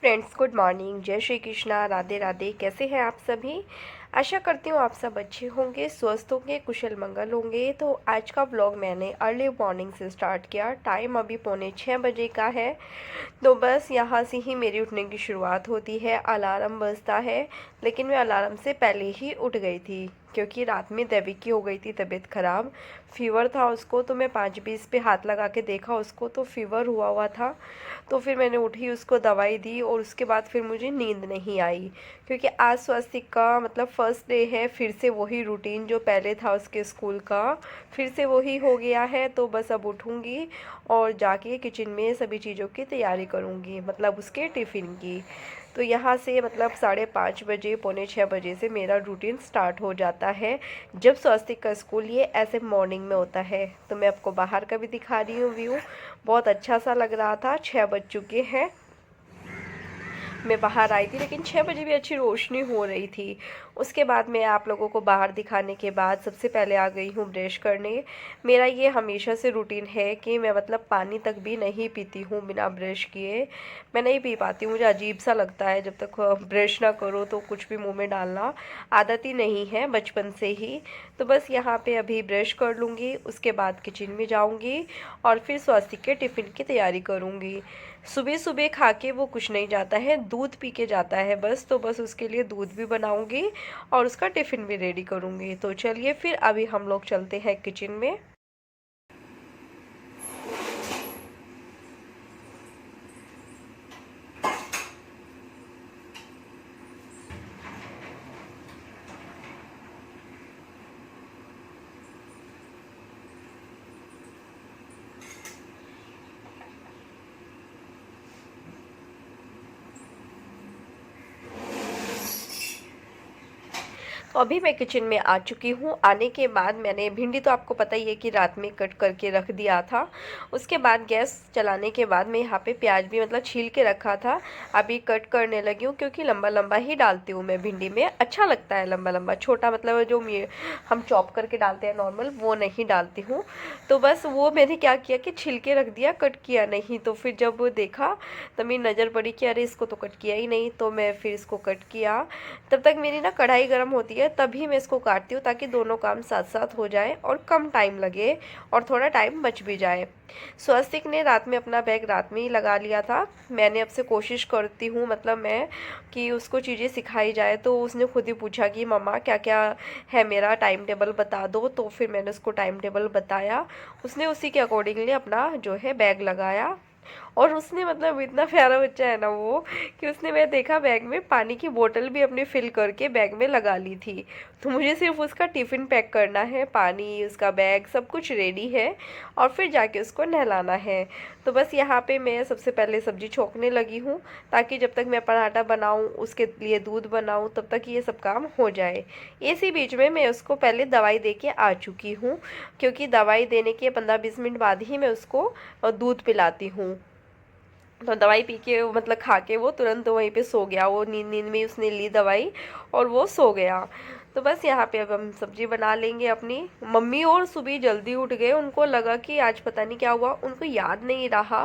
Friends, good morning. जय श्री कृष्णा, राधे राधे। कैसे हैं आप सभी? आशा करती हूँ आप सब अच्छे होंगे, स्वस्थ होंगे, कुशल मंगल होंगे। तो आज का व्लॉग मैंने अर्ली मॉर्निंग से स्टार्ट किया। टाइम अभी 5:45 का है। तो बस यहाँ से ही मेरी उठने की शुरुआत होती है। अलार्म बजता है, लेकिन मैं अलार्म से पहले ही उठ गई थी क्योंकि रात में देवी की हो गई थी तबीयत ख़राब। फीवर था उसको, तो मैं 5:20 पे हाथ लगा के देखा उसको, तो फीवर हुआ हुआ था। तो फिर मैंने उठी, उसको दवाई दी और उसके बाद फिर मुझे नींद नहीं आई क्योंकि आज स्वस्तिक का मतलब फर्स्ट डे है। फिर से वही रूटीन जो पहले था उसके स्कूल का, फिर से वही हो गया है। तो बस अब उठूँगी और जाके किचन में सभी चीज़ों की तैयारी करूँगी, मतलब उसके टिफ़िन की। तो यहाँ से मतलब 5:30 बजे, 5:45 से मेरा रूटीन स्टार्ट हो जाता है। जब स्वस्तिक का स्कूल ये ऐसे मॉर्निंग में होता है। तो मैं आपको बाहर का भी दिखा रही हूँ व्यू। बहुत अच्छा सा लग रहा था। 6 बज चुके हैं, मैं बाहर आई थी, लेकिन 6 बजे भी अच्छी रोशनी हो रही थी। उसके बाद मैं आप लोगों को बाहर दिखाने के बाद सबसे पहले आ गई हूँ ब्रश करने। मेरा ये हमेशा से रूटीन है कि मैं मतलब पानी तक भी नहीं पीती हूँ बिना ब्रश किए। मैं नहीं पी पाती हूँ, मुझे अजीब सा लगता है जब तक ब्रश ना करो तो कुछ भी मुँह में डालना। आदत ही नहीं है बचपन से ही। तो बस यहाँ पे अभी ब्रश कर लूँगी, उसके बाद किचन में जाऊँगी और फिर स्वस्तिक के टिफ़िन की तैयारी करूँगी। सुबह सुबह खा के वो कुछ नहीं जाता है, दूध पी के जाता है बस। तो बस उसके लिए दूध भी बनाऊंगी और उसका टिफ़िन भी रेडी करूंगी। तो चलिए फिर अभी हम लोग चलते हैं किचन में। तो अभी मैं किचन में आ चुकी हूँ। आने के बाद मैंने भिंडी, तो आपको पता ही है कि रात में कट करके रख दिया था। उसके बाद गैस चलाने के बाद मैं यहाँ पे प्याज भी मतलब छील के रखा था, अभी कट करने लगी हूँ क्योंकि लंबा लंबा ही डालती हूँ मैं भिंडी में। अच्छा लगता है लंबा लंबा, छोटा मतलब जो हम चॉप करके डालते हैं नॉर्मल, वो नहीं डालती हूँ। तो बस वो मैंने क्या किया कि छिल के रख दिया, कट किया नहीं। तो फिर जब वो देखा तब मेरी नज़र पड़ी कि अरे इसको तो कट किया ही नहीं, तो मैं फिर इसको कट किया। तब तक मेरी ना कढ़ाई गर्म होती है, तभी मैं इसको काटती हूँ ताकि दोनों काम साथ साथ हो जाए और कम टाइम लगे और थोड़ा टाइम बच भी जाए। स्वस्तिक ने रात में अपना बैग रात में ही लगा लिया था। मैंने अब से कोशिश करती हूँ मतलब मैं कि उसको चीज़ें सिखाई जाए। तो उसने खुद ही पूछा कि मम्मा क्या क्या है, मेरा टाइम टेबल बता दो। तो फिर मैंने उसको टाइम टेबल बताया, उसने उसी के अकॉर्डिंगली अपना जो है बैग लगाया। और उसने मतलब इतना प्यारा बच्चा है ना वो, कि उसने, मैं देखा बैग में पानी की बोतल भी अपने फिल करके बैग में लगा ली थी। तो मुझे सिर्फ उसका टिफ़िन पैक करना है, पानी, उसका बैग सब कुछ रेडी है और फिर जाके उसको नहलाना है। तो बस यहाँ पे मैं सबसे पहले सब्ज़ी छोंकने लगी हूँ ताकि जब तक मैं पराठा बनाऊँ, उसके लिए दूध बनाऊँ, तब तक ये सब काम हो जाए। इसी बीच में मैं उसको पहले दवाई दे के आ चुकी हूँ क्योंकि दवाई देने के 15-20 मिनट बाद ही मैं उसको दूध पिलाती हूँ। तो दवाई पी के मतलब खा के वो तुरंत वहीं पे सो गया। वो नींद नींद में उसने ली दवाई और वो सो गया। तो बस यहाँ पे अब हम सब्जी बना लेंगे अपनी। मम्मी और सुबह जल्दी उठ गए, उनको लगा कि आज पता नहीं क्या हुआ, उनको याद नहीं रहा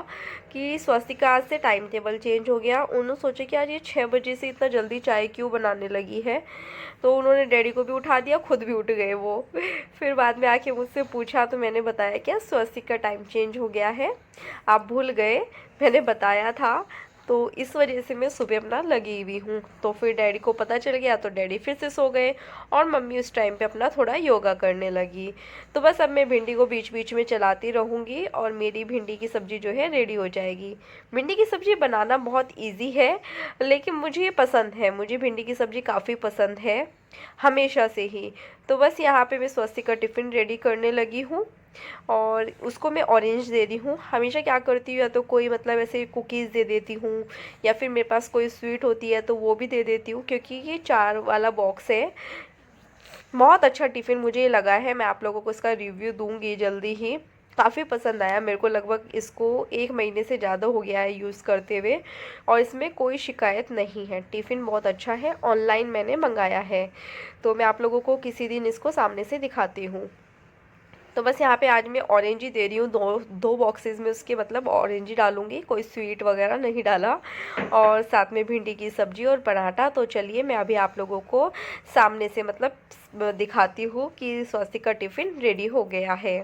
कि स्वस्तिका आज से टाइम टेबल चेंज हो गया। उन्होंने सोचा कि आज ये 6 बजे से इतना जल्दी चाय क्यों बनाने लगी है। तो उन्होंने डैडी को भी उठा दिया, खुद भी उठ गए वो। फिर बाद में आके मुझसे पूछा तो मैंने बताया क्या स्वस्तिक का टाइम चेंज हो गया है, आप भूल गए, मैंने बताया था। तो इस वजह से मैं सुबह अपना लगी हुई हूँ। तो फिर डैडी को पता चल गया तो डैडी फिर से सो गए और मम्मी उस टाइम पे अपना थोड़ा योगा करने लगी। तो बस अब मैं भिंडी को बीच बीच में चलाती रहूँगी और मेरी भिंडी की सब्ज़ी जो है रेडी हो जाएगी। भिंडी की सब्ज़ी बनाना बहुत ईजी है, लेकिन मुझे ये पसंद है, मुझे भिंडी की सब्ज़ी काफ़ी पसंद है हमेशा से ही। तो बस यहाँ पे मैं स्वस्तिक का टिफ़िन रेडी करने लगी हूँ और उसको मैं ऑरेंज दे रही हूँ। हमेशा क्या करती हूँ, या तो कोई मतलब ऐसे कुकीज़ दे देती हूँ या फिर मेरे पास कोई स्वीट होती है तो वो भी दे देती हूँ क्योंकि ये 4 वाला बॉक्स है। बहुत अच्छा टिफ़िन मुझे लगा है, मैं आप लोगों को इसका रिव्यू दूँगी जल्दी ही। काफ़ी पसंद आया मेरे को, लगभग इसको 1 महीने से ज़्यादा हो गया है यूज़ करते हुए और इसमें कोई शिकायत नहीं है। टिफ़िन बहुत अच्छा है, ऑनलाइन मैंने मंगाया है। तो मैं आप लोगों को किसी दिन इसको सामने से दिखाती हूँ। तो बस यहाँ पे आज मैं ऑरेंज ही दे रही हूँ, दो दो बॉक्सेस में उसके मतलब ऑरेंज ही डालूंगी, कोई स्वीट वगैरह नहीं डाला। और साथ में भिंडी की सब्जी और पराठा। तो चलिए मैं अभी आप लोगों को सामने से मतलब दिखाती हूँ कि स्वस्तिक का टिफ़िन रेडी हो गया है।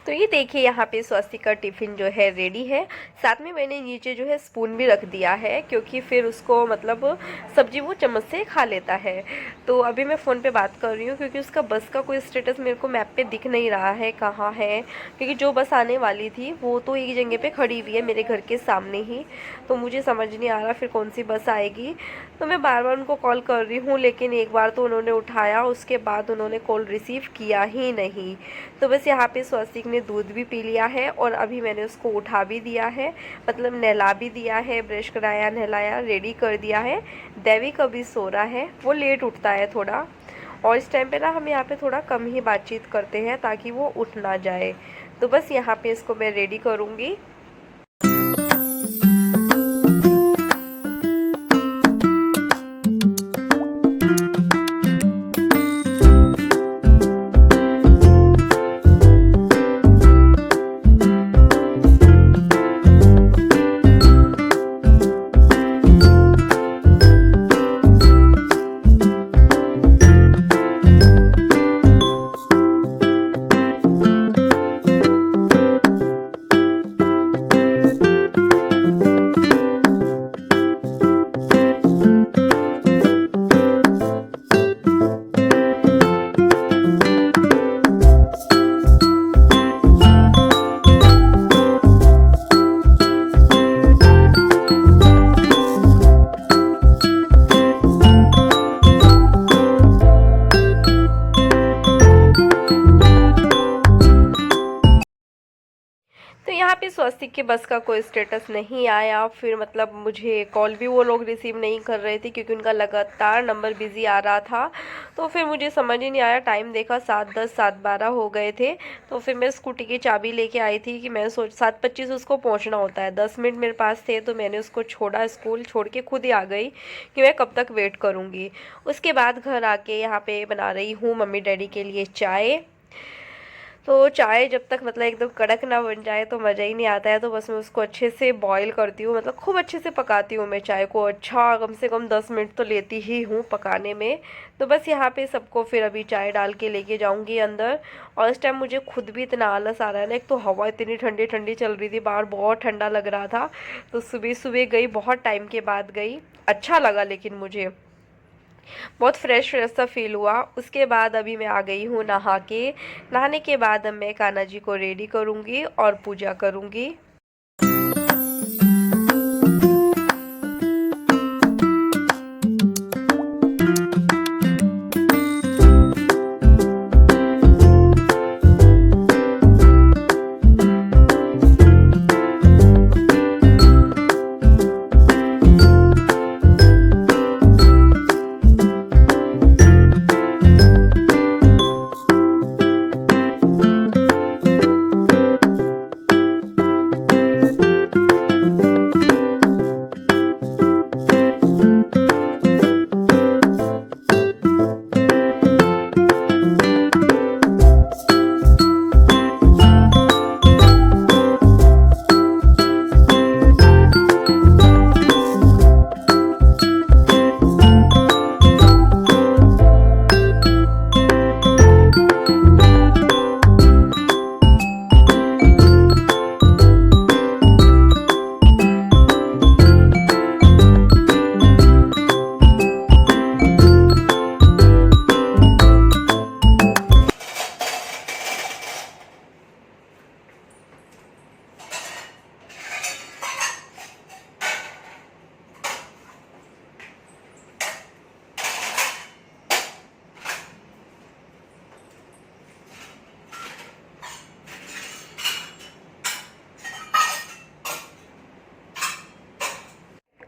तो ये देखिए यहाँ पे स्वस्तिक का टिफ़िन जो है रेडी है। साथ में मैंने नीचे जो है स्पून भी रख दिया है, क्योंकि फिर उसको मतलब सब्जी वो चम्मच से खा लेता है। तो अभी मैं फ़ोन पे बात कर रही हूँ, क्योंकि उसका बस का कोई स्टेटस मेरे को मैप पे दिख नहीं रहा है कहाँ है, क्योंकि जो बस आने वाली थी वो तो एक जगह पे खड़ी हुई है मेरे घर के सामने ही। तो मुझे समझ नहीं आ रहा फिर कौन सी बस आएगी। तो मैं बार बार उनको कॉल कर रही हूँ, लेकिन एक बार तो उन्होंने उठाया, उसके बाद उन्होंने कॉल रिसीव किया ही नहीं। तो बस यहाँ पे स्वस्तिक ने दूध भी पी लिया है और अभी मैंने उसको उठा भी दिया है, मतलब नहला भी दिया है, ब्रश कराया, नहलाया, रेडी कर दिया है। दैविक अभी सो रहा है, वो लेट उठता है थोड़ा, और इस टाइम पे ना हम यहाँ पे थोड़ा कम ही बातचीत करते हैं ताकि वो उठ ना जाए। तो बस यहाँ पे इसको मैं रेडी करूँगी। तो यहाँ पे स्वस्तिक के बस का कोई स्टेटस नहीं आया, फिर मतलब मुझे कॉल भी वो लोग रिसीव नहीं कर रहे थे, क्योंकि उनका लगातार नंबर बिज़ी आ रहा था। तो फिर मुझे समझ ही नहीं आया, टाइम देखा 7:10 7:12 हो गए थे। तो फिर मैं स्कूटी की चाबी लेके आई थी कि मैं सोच 7:25 उसको पहुँचना होता है, 10 मिनट मेरे पास थे। तो मैंने उसको छोड़ा, स्कूल छोड़ के खुद ही आ गई कि मैं कब तक वेट करूँगी। उसके बाद घर आके यहाँ पे बना रही हूँ मम्मी डैडी के लिए चाय। तो चाय जब तक मतलब एकदम कड़क ना बन जाए तो मज़ा ही नहीं आता है। तो बस मैं उसको अच्छे से बॉईल करती हूँ, मतलब खूब अच्छे से पकाती हूँ मैं चाय को। अच्छा कम से कम 10 मिनट तो लेती ही हूँ पकाने में। तो बस यहाँ पे सबको फिर अभी चाय डाल के लेके जाऊँगी अंदर। और इस टाइम मुझे खुद भी इतना आलस आ रहा है ना, एक तो हवा इतनी ठंडी ठंडी चल रही थी, बाहर बहुत ठंडा लग रहा था। तो सुबह सुबह गई, बहुत टाइम के बाद गई, अच्छा लगा लेकिन मुझे बहुत फ्रेश फ्रेश सा फील हुआ। उसके बाद अभी मैं आ गई हूँ नहा के। नहाने के बाद अब मैं कान्हा जी को रेडी करूँगी और पूजा करूँगी।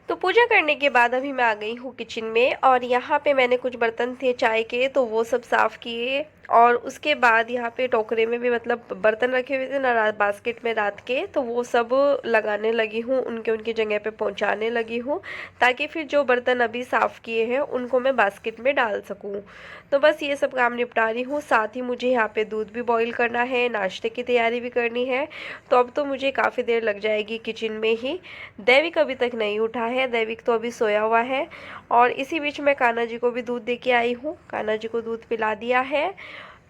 तो पूजा करने के बाद अभी मैं आ गई हूँ किचन में, और यहाँ पे मैंने कुछ बर्तन थे चाय के, तो वो सब साफ़ किए। और उसके बाद यहाँ पे टोकरे में भी मतलब बर्तन रखे हुए थे ना बास्केट में रात के, तो वो सब लगाने लगी हूँ, उनके उनकी जगह पे पहुँचाने लगी हूँ, ताकि फिर जो बर्तन अभी साफ़ किए हैं उनको मैं बास्केट में डाल सकूँ। तो बस ये सब काम निपटा रही हूँ। साथ ही मुझे यहाँ पे दूध भी बॉईल करना है, नाश्ते की तैयारी भी करनी है। तो अब तो मुझे काफ़ी देर लग जाएगी किचन में ही। दैविक अभी तक नहीं उठा है, दैविक तो अभी सोया हुआ है। और इसी बीच मैं कान्हा जी को भी दूध दे के आई हूँ, कान्हा जी को दूध पिला दिया है,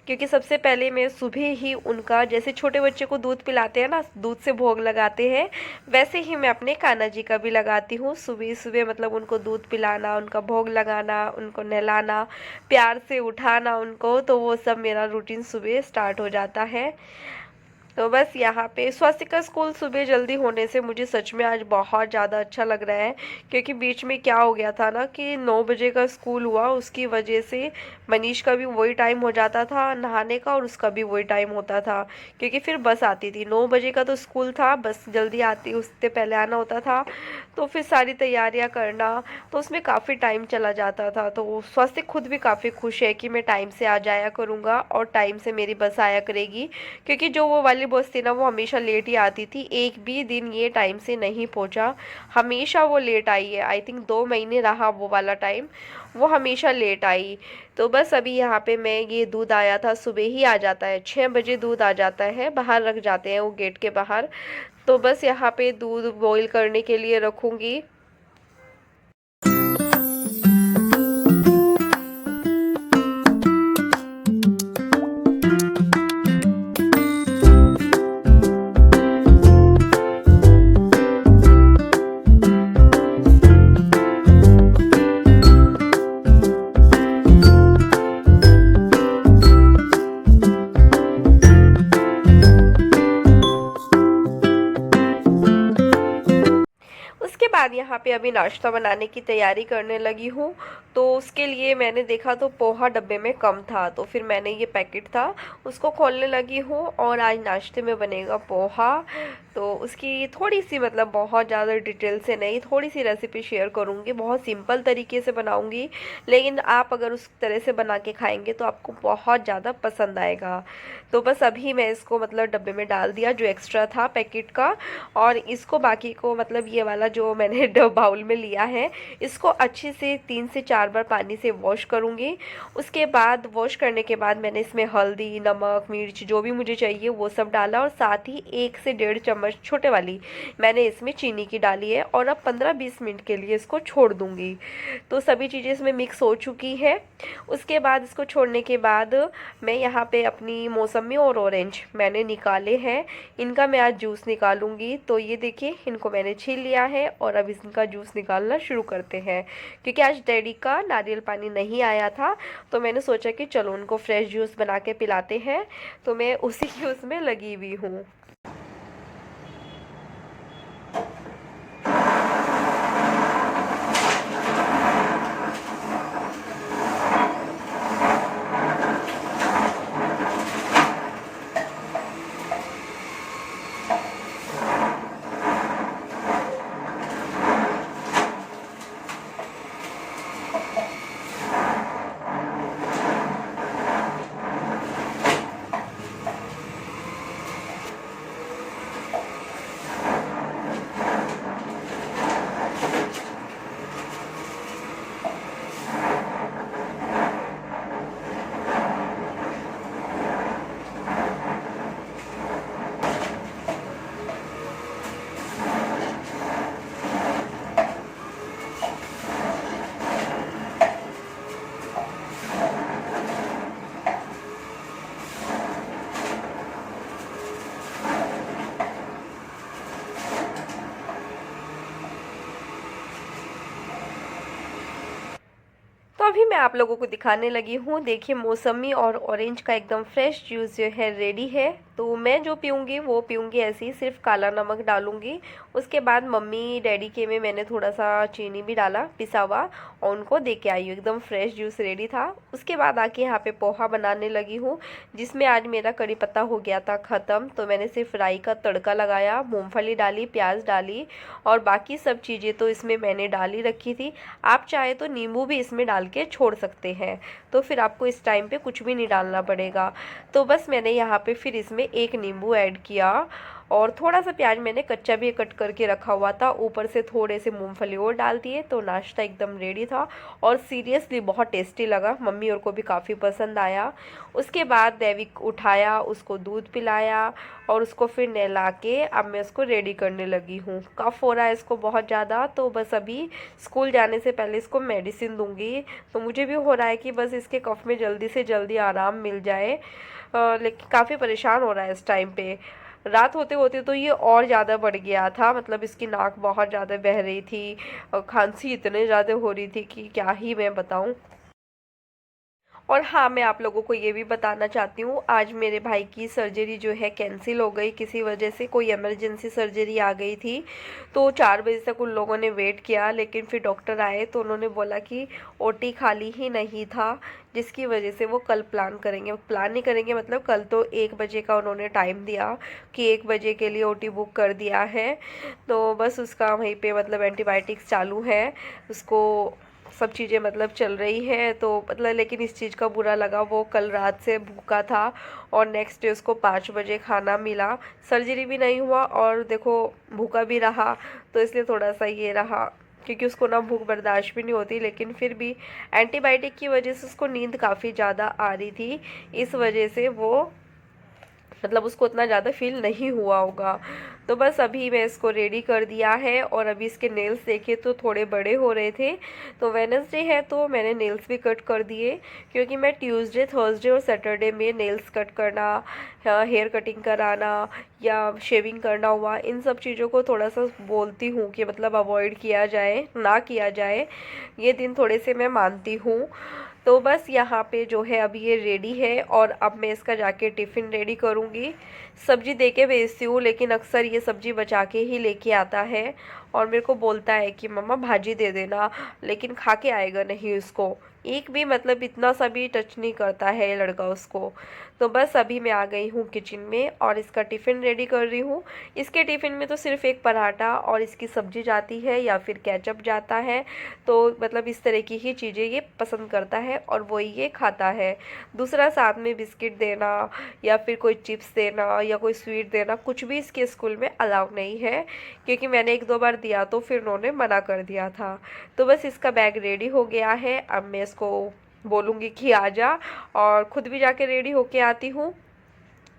क्योंकि सबसे पहले मैं सुबह ही उनका, जैसे छोटे बच्चे को दूध पिलाते हैं ना, दूध से भोग लगाते हैं, वैसे ही मैं अपने कान्हा जी का भी लगाती हूँ। सुबह सुबह मतलब उनको दूध पिलाना, उनका भोग लगाना, उनको नहलाना, प्यार से उठाना उनको, तो वो सब मेरा रूटीन सुबह स्टार्ट हो जाता है। तो बस यहाँ पे स्वास्तिका स्कूल सुबह जल्दी होने से मुझे सच में आज बहुत ज़्यादा अच्छा लग रहा है, क्योंकि बीच में क्या हो गया था ना कि 9 बजे का स्कूल हुआ, उसकी वजह से मनीष का भी वही टाइम हो जाता था नहाने का, और उसका भी वही टाइम होता था, क्योंकि फिर बस आती थी 9 बजे का तो स्कूल था, बस जल्दी आती, उससे पहले आना होता था, तो फिर सारी तैयारियाँ करना, तो उसमें काफ़ी टाइम चला जाता था। तो स्वास्तिक खुद भी काफ़ी खुश है कि मैं टाइम से आ जाया करूँगा और टाइम से मेरी बस आया करेगी, क्योंकि जो वो वाली बस थी ना वो हमेशा लेट ही आती थी, एक भी दिन ये टाइम से नहीं पहुंचा, हमेशा वो लेट आई है। आई थिंक 2 महीने रहा वो वाला टाइम, वो हमेशा लेट आई। तो बस अभी यहाँ पे मैं, ये दूध आया था, सुबह ही आ जाता है, 6 बजे दूध आ जाता है, बाहर रख जाते हैं वो गेट के बाहर। तो बस यहाँ पे दूध बॉईल करने के लिए रखूँगी। उसके बाद यहाँ पे अभी नाश्ता बनाने की तैयारी करने लगी हूँ। तो उसके लिए मैंने देखा तो पोहा डब्बे में कम था, तो फिर मैंने ये पैकेट था उसको खोलने लगी हूँ, और आज नाश्ते में बनेगा पोहा। तो उसकी थोड़ी सी, मतलब बहुत ज़्यादा डिटेल से नहीं, थोड़ी सी रेसिपी शेयर करूँगी, बहुत सिंपल तरीके से बनाऊँगी, लेकिन आप अगर उस तरह से बना के खाएँगे तो आपको बहुत ज़्यादा पसंद आएगा। तो बस अभी मैं इसको मतलब डब्बे में डाल दिया जो एक्स्ट्रा था पैकेट का, और इसको बाकी को मतलब ये वाला जो मैंने बाउल में लिया है, इसको अच्छे से 3 से 4 बार पानी से वॉश करूँगी। उसके बाद वॉश करने के बाद मैंने इसमें हल्दी, नमक, मिर्च जो भी मुझे चाहिए वो सब डाला, और साथ ही 1 से 1.5 चम्मच छोटे वाली मैंने इसमें चीनी की डाली है, और अब 15-20 मिनट के लिए इसको छोड़ दूँगी। तो सभी चीज़ें इसमें मिक्स हो चुकी है। उसके बाद इसको छोड़ने के बाद मैं यहाँ पे अपनी मौसमी और ऑरेंज मैंने निकाले हैं, इनका मैं आज जूस निकालूंगी। तो ये देखिए, इनको मैंने छील लिया है, और अब इनका जूस निकालना शुरू करते हैं, क्योंकि आज डैडी का नारियल पानी नहीं आया था, तो मैंने सोचा कि चलो उनको फ्रेश जूस बना के पिलाते हैं। तो मैं उसी की उसमें लगी हुई हूँ। तो अभी मैं आप लोगों को दिखाने लगी हूँ, देखिए मौसमी और ऑरेंज का एकदम फ्रेश जूस जो है रेडी है। तो मैं जो पीऊँगी वो पीऊँगी ऐसे ही, सिर्फ काला नमक डालूँगी। उसके बाद मम्मी डैडी के में मैंने थोड़ा सा चीनी भी डाला पिसा हुआ, और उनको दे के आई हूँ। एकदम फ्रेश जूस रेडी था। उसके बाद आके यहाँ पे पोहा बनाने लगी हूँ, जिसमें आज मेरा कड़ी पत्ता हो गया था ख़त्म। तो मैंने सिर्फ राई का तड़का लगाया, मूँगफली डाली, प्याज डाली, और बाकी सब चीज़ें तो इसमें मैंने डाल ही रखी थी। आप चाहे तो नींबू भी इसमें डाल के छोड़ सकते हैं, तो फिर आपको इस टाइम पे कुछ भी नहीं डालना पड़ेगा। तो बस मैंने यहाँ पे फिर इसमें एक नींबू ऐड किया, और थोड़ा सा प्याज मैंने कच्चा भी कट करके रखा हुआ था, ऊपर से थोड़े से मूंगफली और डाल दिए। तो नाश्ता एकदम रेडी था, और सीरियसली बहुत टेस्टी लगा, मम्मी और को भी काफ़ी पसंद आया। उसके बाद दैविक उठाया, उसको दूध पिलाया, और उसको फिर नहला के अब मैं उसको रेडी करने लगी हूँ। कफ हो रहा है इसको बहुत ज़्यादा, तो बस अभी स्कूल जाने से पहले इसको मेडिसिन दूंगी। तो मुझे भी हो रहा है कि बस इसके कफ में जल्दी से जल्दी आराम मिल जाए, लेकिन काफ़ी परेशान हो रहा है इस टाइम पे। रात होते होते तो ये और ज़्यादा बढ़ गया था, मतलब इसकी नाक बहुत ज़्यादा बह रही थी, और खांसी इतने ज़्यादा हो रही थी कि क्या ही मैं बताऊँ। और हाँ, मैं आप लोगों को ये भी बताना चाहती हूँ, आज मेरे भाई की सर्जरी जो है कैंसिल हो गई, किसी वजह से कोई इमरजेंसी सर्जरी आ गई थी। तो 4 बजे तक उन लोगों ने वेट किया, लेकिन फिर डॉक्टर आए तो उन्होंने बोला कि ओटी खाली ही नहीं था, जिसकी वजह से वो कल प्लान करेंगे। प्लान नहीं करेंगे मतलब कल तो 1 बजे का उन्होंने टाइम दिया कि 1 बजे के लिए ओटी बुक कर दिया है। तो बस उसका वहीं पे मतलब एंटीबायोटिक्स चालू है, उसको सब चीज़ें मतलब चल रही है। तो मतलब लेकिन इस चीज़ का बुरा लगा, वो कल रात से भूखा था, और नेक्स्ट डे उसको 5 बजे खाना मिला। सर्जरी भी नहीं हुआ और देखो भूखा भी रहा, तो इसलिए थोड़ा सा ये रहा, क्योंकि उसको ना भूख बर्दाश्त भी नहीं होती। लेकिन फिर भी एंटीबायोटिक की वजह से उसको नींद काफ़ी ज़्यादा आ रही थी, इस वजह से वो मतलब उसको उतना ज़्यादा फील नहीं हुआ होगा। तो बस अभी मैं इसको रेडी कर दिया है, और अभी इसके नेल्स देखे तो थोड़े बड़े हो रहे थे। तो वेडनेसडे है तो मैंने नेल्स भी कट कर दिए, क्योंकि मैं ट्यूसडे, थर्सडे और सैटरडे में नेल्स कट करना, हेयर कटिंग कराना या शेविंग करना हुआ, इन सब चीज़ों को थोड़ा सा बोलती हूँ कि मतलब अवॉइड किया जाए, ना किया जाए। ये दिन थोड़े से मैं मानती हूँ। तो बस यहाँ पे जो है अभी ये रेडी है, और अब मैं इसका जाके टिफ़िन रेडी करूँगी। सब्जी दे के भेजती हूँ, लेकिन अक्सर ये सब्जी बचा के ही लेके आता है, और मेरे को बोलता है कि मम्मा भाजी दे देना, लेकिन खा के आएगा नहीं उसको। एक भी मतलब इतना सा भी टच नहीं करता है लड़का उसको। तो बस अभी मैं आ गई हूँ किचन में, और इसका टिफ़िन रेडी कर रही हूँ। इसके टिफ़िन में तो सिर्फ एक पराठा और इसकी सब्जी जाती है, या फिर केचप जाता है। तो मतलब इस तरह की ही चीज़ें ये पसंद करता है, और वही ये खाता है। दूसरा साथ में बिस्किट देना, या फिर कोई चिप्स देना, या कोई स्वीट देना, कुछ भी इसके स्कूल में अलाउ नहीं है, क्योंकि मैंने 1-2 बार दिया तो फिर उन्होंने मना कर दिया था। तो बस इसका बैग रेडी हो गया है, अब मैं इसको बोलूँगी कि आ जा, और ख़ुद भी जाके रेडी होके आती हूँ।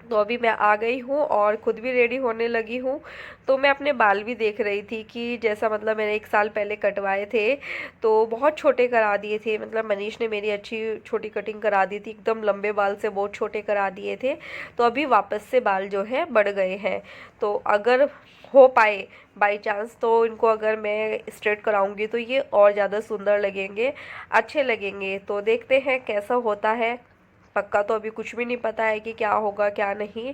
तो अभी मैं आ गई हूँ और ख़ुद भी रेडी होने लगी हूँ। तो मैं अपने बाल भी देख रही थी कि जैसा मतलब मैंने 1 साल पहले कटवाए थे, तो बहुत छोटे करा दिए थे। मतलब मनीष ने मेरी अच्छी छोटी कटिंग करा दी थी, एकदम लंबे बाल से बहुत छोटे करा दिए थे। तो अभी वापस से बाल जो है बढ़ गए हैं। तो अगर हो पाए बाई चांस तो इनको अगर मैं स्ट्रेट कराऊंगी तो ये और ज़्यादा सुंदर लगेंगे, अच्छे लगेंगे। तो देखते हैं कैसा होता है। पक्का तो अभी कुछ भी नहीं पता है कि क्या होगा क्या नहीं,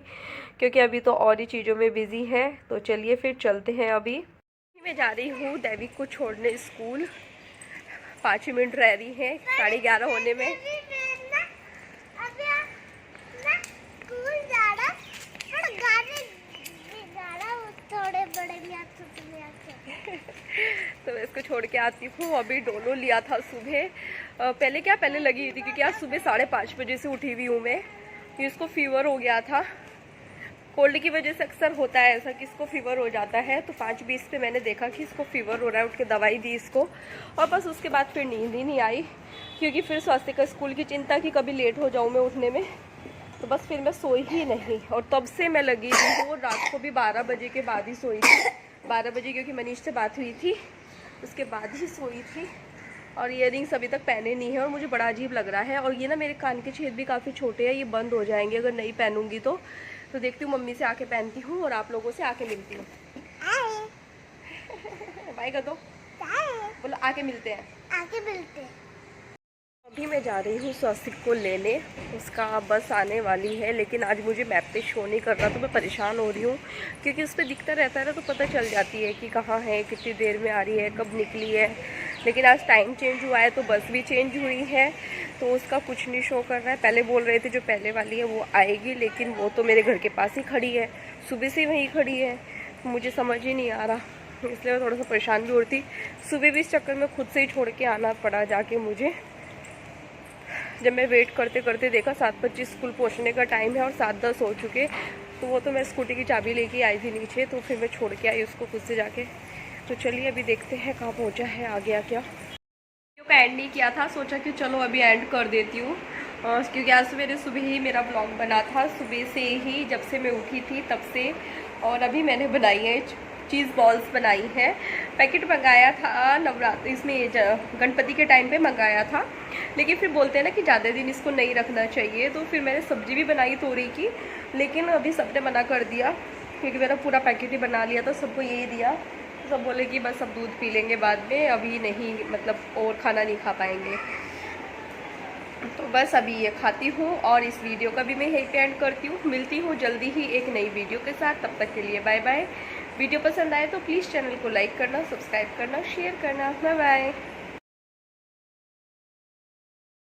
क्योंकि अभी तो और ही चीज़ों में बिज़ी है। तो चलिए फिर चलते हैं। अभी मैं जा रही हूँ दैविक को छोड़ने स्कूल। 5 मिनट रह रही है 11:30 होने में। तो मैं इसको छोड़ के आती हूँ। अभी डोलो लिया था सुबह, पहले लगी हुई थी, क्योंकि आज सुबह 5:30 बजे से उठी हुई हूँ मैं। इसको फीवर हो गया था, कोल्ड की वजह से अक्सर होता है ऐसा कि इसको फीवर हो जाता है। तो 5:20 पे मैंने देखा कि इसको फीवर हो रहा है, उठ के दवाई दी इसको, और बस उसके बाद फिर नींद ही नहीं आई, क्योंकि फिर स्वास्थ्य का स्कूल की चिंता कि कभी लेट हो जाऊँ मैं उठने में। तो बस फिर मैं सोई ही नहीं, और तब से मैं लगी हुई हूँ। रात को भी 12 बजे के बाद ही सोई थी, 12 बजे, क्योंकि मनीष से बात हुई थी, उसके बाद ही सोई थी। और इयररिंग्स अभी तक पहने नहीं है, और मुझे बड़ा अजीब लग रहा है। और ये ना मेरे कान के छेद भी काफ़ी छोटे हैं, ये बंद हो जाएंगे अगर नहीं पहनूंगी तो। देखती हूँ, मम्मी से आके पहनती हूँ और आप लोगों से आके मिलती हूँ। बाय कर दो, बोलो आके मिलते हैं। अभी मैं जा रही हूँ स्वस्तिक को लेने, उसका बस आने वाली है, लेकिन आज मुझे मैप पे शो नहीं कर रहा तो मैं परेशान हो रही हूँ, क्योंकि उस पर दिखता रहता है ना तो पता चल जाती है कि कहाँ है, कितनी देर में आ रही है, कब निकली है। लेकिन आज टाइम चेंज हुआ है तो बस भी चेंज हुई है, तो उसका कुछ नहीं शो कर रहा है। पहले बोल रहे थे जो पहले वाली है वो आएगी, लेकिन वो तो मेरे घर के पास ही खड़ी है, सुबह से वहीं खड़ी है, मुझे समझ ही नहीं आ रहा, इसलिए मैं थोड़ा सा परेशान भी हो रही थी। सुबह भी इस चक्कर में खुद से ही छोड़ के आना पड़ा जाके मुझे। जब मैं वेट करते करते देखा 7:25 स्कूल पहुंचने का टाइम है और 7:10 हो चुके, तो वो तो मैं स्कूटी की चाबी लेके आई थी नीचे, तो फिर मैं छोड़ के आई उसको खुद से जाके। तो चलिए अभी देखते हैं कहाँ पहुंचा है, आ गया क्या। वीडियो का एंड नहीं किया था, सोचा कि चलो अभी एंड कर देती हूँ, क्योंकि आज सवेरे सुबह ही मेरा ब्लॉग बना था, सुबह से ही जब से मैं उठी थी तब से। और अभी मैंने बनाई है चीज़ बॉल्स बनाई है। पैकेट मंगाया था नवरात्र, इसमें गणपति के टाइम पे मंगाया था, लेकिन फिर बोलते हैं ना कि ज़्यादा दिन इसको नहीं रखना चाहिए, तो फिर मैंने सब्ज़ी भी बनाई तोरी की, लेकिन अभी सबने मना कर दिया, क्योंकि मैंने पूरा पैकेट ही बना लिया था, सबको यही दिया। तो सब बोले कि बस अब दूध पी लेंगे बाद में, अभी नहीं, मतलब और खाना नहीं खा पाएंगे। तो बस अभी ये खाती हूँ और इस वीडियो का भी मैं यहीं पे एंड करती हूँ। मिलती हूँ जल्दी ही एक नई वीडियो के साथ, तब तक के लिए बाय बाय। वीडियो पसंद आए तो प्लीज़ चैनल को लाइक करना, सब्सक्राइब करना, शेयर करना। Bye bye.